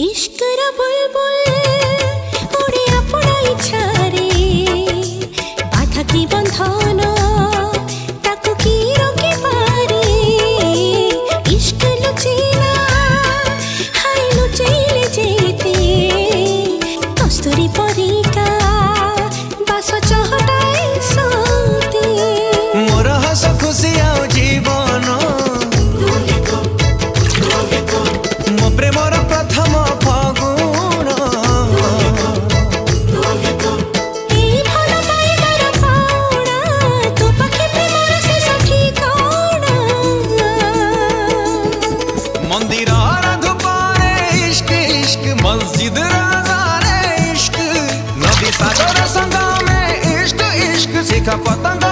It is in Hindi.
इश्कर बुलबुल उड़े अपना इच्छारे बाधा की बंधन ताकू की रोके पारे इश्क लुचेना हाय लुचेले जेते कस्तूरी परिका बास चहटाए सोते मोर हस खुशी आउ जीवन मो प्रेमर प्रथम फगुण एई भल पाइबार पाउना तो पाखे प्रेमर शेष ठिकाना मंदिर धूपरे इश्क इश्क मस्जिद राजारे इश्क नदी सागर संगमे इश्क इश्क शिखा पतंग